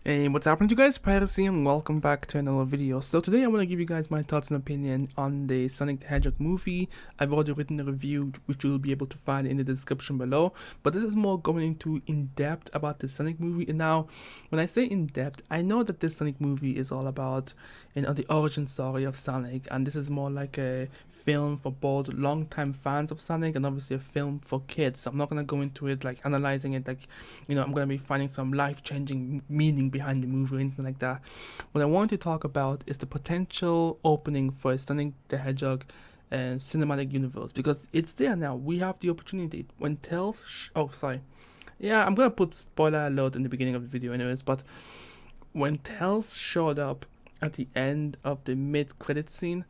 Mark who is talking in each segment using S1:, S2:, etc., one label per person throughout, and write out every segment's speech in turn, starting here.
S1: Hey, what's happening to you guys? Pyros here and welcome back to another video. So today I want to give you guys my thoughts and opinion on the Sonic the Hedgehog movie. I've already written a review which you'll be able to find in the description below. But this is more going into in-depth about the Sonic movie. And now, when I say in-depth, I know that this Sonic movie is all about the origin story of Sonic. And this is more like a film for both long-time fans of Sonic and obviously a film for kids. So I'm not going to go into it like analyzing it like, I'm going to be finding some life-changing meaning behind the movie or anything like that. What I want to talk about is the potential opening for a Sonic the Hedgehog cinematic universe, because it's there now. We have the opportunity. When Tails, yeah, I'm gonna put spoiler alert in the beginning of the video, anyways. But when Tails showed up at the end of the mid-credit scene,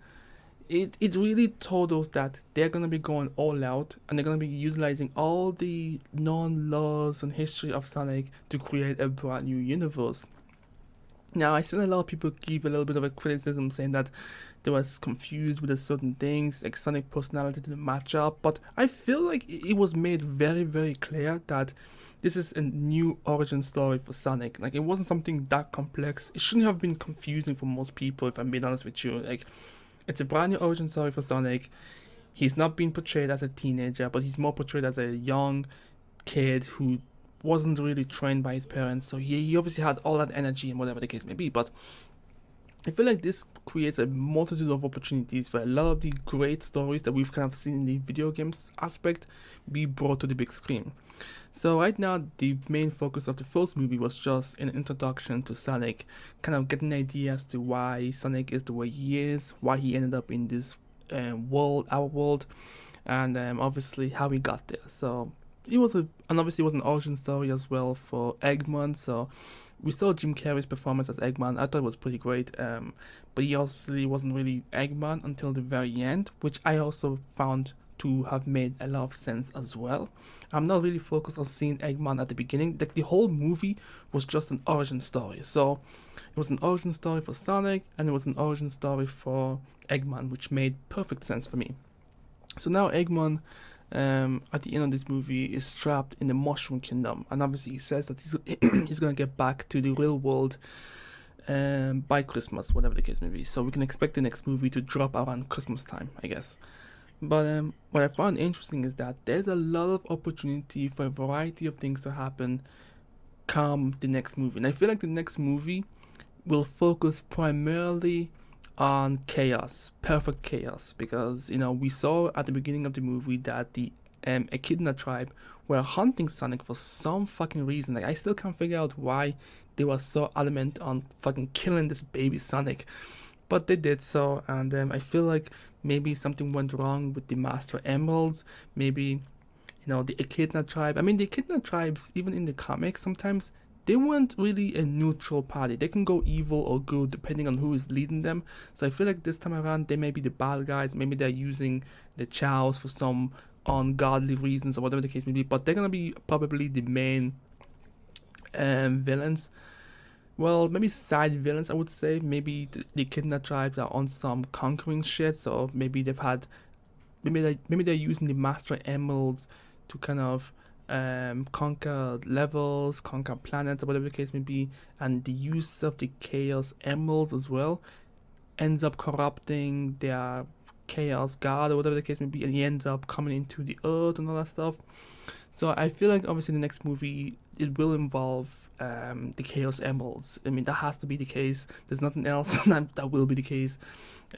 S1: it really told us that they're gonna be going all out and they're gonna be utilizing all the known laws and history of Sonic to create a brand new universe. Now, I seen a lot of people give a little bit of a criticism saying that they was confused with certain things, like Sonic personality didn't match up, but I feel like it was made very, very clear that this is a new origin story for Sonic. Like, it wasn't something that complex. It shouldn't have been confusing for most people, if I'm being honest with you. Like, it's a brand new origin story for Sonic. He's not being portrayed as a teenager, but he's more portrayed as a young kid who wasn't really trained by his parents. So he obviously had all that energy and whatever the case may be. But I feel like this creates a multitude of opportunities for a lot of the great stories that we've kind of seen in the video games aspect be brought to the big screen. So right now, the main focus of the first movie was just an introduction to Sonic, kind of getting an idea as to why Sonic is the way he is, why he ended up in this world, our world, and obviously how he got there. So and obviously it was an origin story as well for Eggman. So we saw Jim Carrey's performance as Eggman. I thought it was pretty great, but he obviously wasn't really Eggman until the very end, which I also found to have made a lot of sense as well. I'm not really focused on seeing Eggman at the beginning. Like, the whole movie was just an origin story. So it was an origin story for Sonic and it was an origin story for Eggman, which made perfect sense for me. So now Eggman, at the end of this movie, is trapped in the Mushroom Kingdom, and obviously he says that he's gonna get back to the real world by Christmas, whatever the case may be. So we can expect the next movie to drop around Christmas time, I guess. But what I found interesting is that there's a lot of opportunity for a variety of things to happen come the next movie. And I feel like the next movie will focus primarily on chaos, perfect chaos, because we saw at the beginning of the movie that the Echidna tribe were hunting Sonic for some fucking reason. Like, I still can't figure out why they were so adamant on fucking killing this baby Sonic, but they did so. And I feel like maybe something went wrong with the Master Emeralds. Maybe the Echidna tribe. I mean, the Echidna tribes, even in the comics, sometimes they weren't really a neutral party. They can go evil or good depending on who is leading them. So I feel like this time around they may be the bad guys. Maybe they're using the Chows for some ungodly reasons or whatever the case may be. But they're gonna be probably the main villains. Well, maybe side villains, I would say. Maybe the Echidna tribes are on some conquering shit. So maybe maybe they're using the Master Emeralds to kind of conquer levels, conquer planets, or whatever the case may be, and the use of the Chaos Emeralds as well ends up corrupting their Chaos God or whatever the case may be, and he ends up coming into the Earth and all that stuff. So I feel like obviously the next movie it will involve the Chaos Emeralds. I mean, that has to be the case. There's nothing else that will be the case.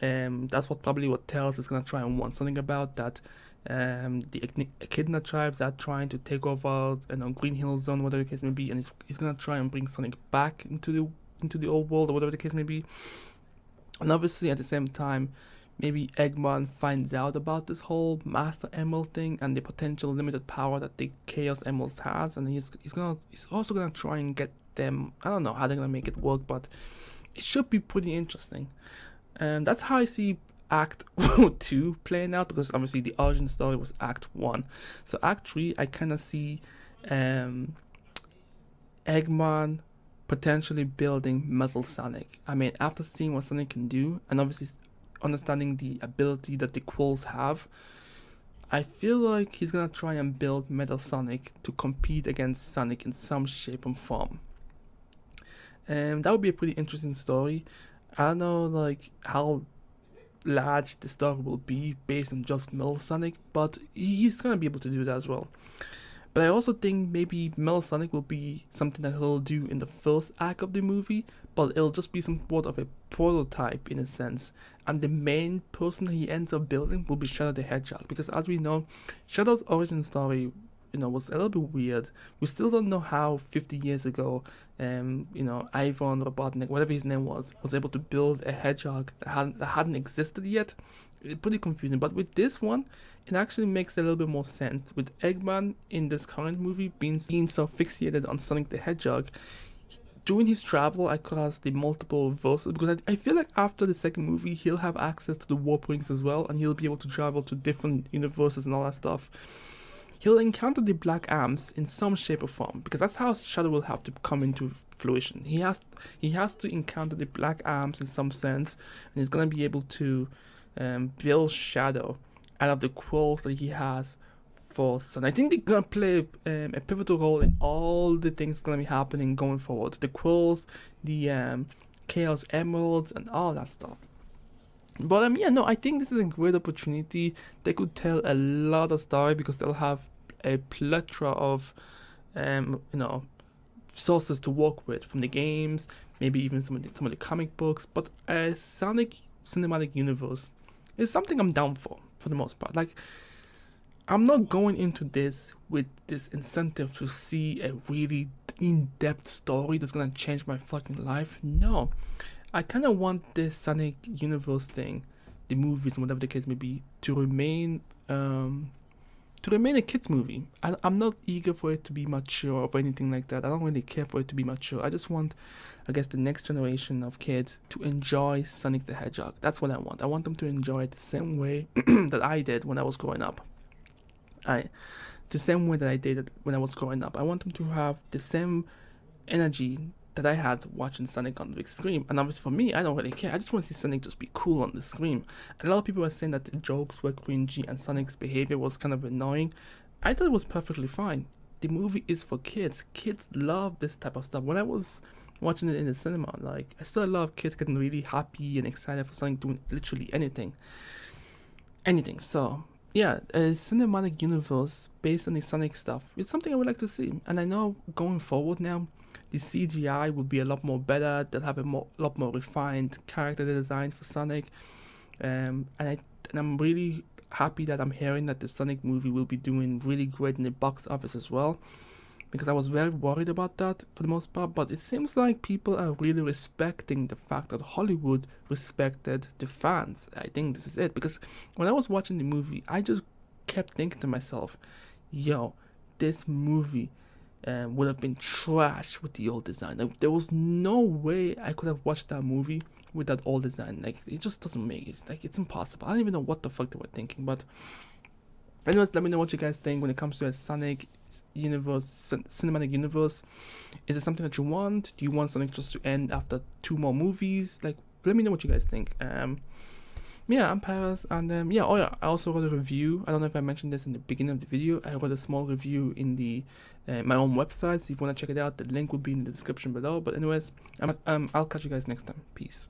S1: That's probably what Tails is gonna try and want something about that. The Echidna tribes are trying to take over Green Hill Zone, whatever the case may be, and he's gonna try and bring Sonic back into the old world or whatever the case may be. And obviously at the same time, maybe Eggman finds out about this whole Master Emerald thing and the potential limited power that the Chaos Emeralds has, and he's also gonna try and get them. I don't know how they're gonna make it work, but it should be pretty interesting. And that's how I see Act 2 playing out, because obviously the origin story was Act 1. So Act 3, I kind of see Eggman potentially building Metal Sonic. I mean, after seeing what Sonic can do, and obviously understanding the ability that the Quills have, I feel like he's gonna try and build Metal Sonic to compete against Sonic in some shape and form. That would be a pretty interesting story. I don't know like how large the story will be based on just Metal Sonic, but he's gonna be able to do that as well. But I also think maybe Metal Sonic will be something that he'll do in the first act of the movie, but it'll just be some sort of a prototype in a sense. And the main person he ends up building will be Shadow the Hedgehog, because as we know, Shadow's origin story, was a little bit weird. We still don't know how 50 years ago, Ivan Robotnik, whatever his name was able to build a hedgehog that hadn't existed yet. It's pretty confusing, but with this one, it actually makes a little bit more sense. With Eggman in this current movie being so fixated on Sonic the Hedgehog, during his travel across the multiple verses, because I feel like after the second movie, he'll have access to the warp rings as well, and he'll be able to travel to different universes and all that stuff. He'll encounter the Black Arms in some shape or form, because that's how Shadow will have to come into fruition. He has to encounter the Black Arms in some sense, and he's gonna be able to build Shadow out of the quills that he has for Sun. I think they're gonna play a pivotal role in all the things gonna be happening going forward. The quills, the Chaos Emeralds, and all that stuff. But I think this is a great opportunity. They could tell a lot of story because they'll have a plethora of sources to work with from the games, maybe even some of the comic books. But a Sonic cinematic universe is something I'm down for the most part. Like, I'm not going into this with this incentive to see a really in-depth story that's gonna change my fucking life. No. I kind of want this Sonic universe thing, the movies and whatever the case may be, to remain a kids movie. I'm not eager for it to be mature or anything like that. I don't really care for it to be mature. I just want, I guess, the next generation of kids to enjoy Sonic the Hedgehog. That's what I want. I want them to enjoy it the same way that I did when I was growing up. The same way that I did when I was growing up. I want them to have the same energy that I had watching Sonic on the big screen. And obviously for me, I don't really care. I just want to see Sonic just be cool on the screen. And a lot of people were saying that the jokes were cringy and Sonic's behavior was kind of annoying. I thought it was perfectly fine. The movie is for kids. Kids love this type of stuff. When I was watching it in the cinema, like, I saw a lot of kids getting really happy and excited for Sonic doing literally anything. So yeah, a cinematic universe based on the Sonic stuff is something I would like to see. And I know going forward now, the CGI will be a lot more better. They'll have a lot more refined character design for Sonic. And I'm really happy that I'm hearing that the Sonic movie will be doing really great in the box office as well, because I was very worried about that for the most part. But it seems like people are really respecting the fact that Hollywood respected the fans. I think this is it, because when I was watching the movie, I just kept thinking to myself, yo, this movie would have been trash with the old design. Like, there was no way I could have watched that movie with that old design. Like, it just doesn't make it. Like, it's impossible. I don't even know what the fuck they were thinking. But anyways, let me know what you guys think when it comes to a Sonic universe, cinematic universe. Is it something that you want? Do you want Sonic just to end after 2 more movies? Like, let me know what you guys think. I'm Pyros, and I also wrote a review. I don't know if I mentioned this in the beginning of the video. I wrote a small review in the my own website, so if you want to check it out, the link will be in the description below. But anyways, I'll catch you guys next time. Peace.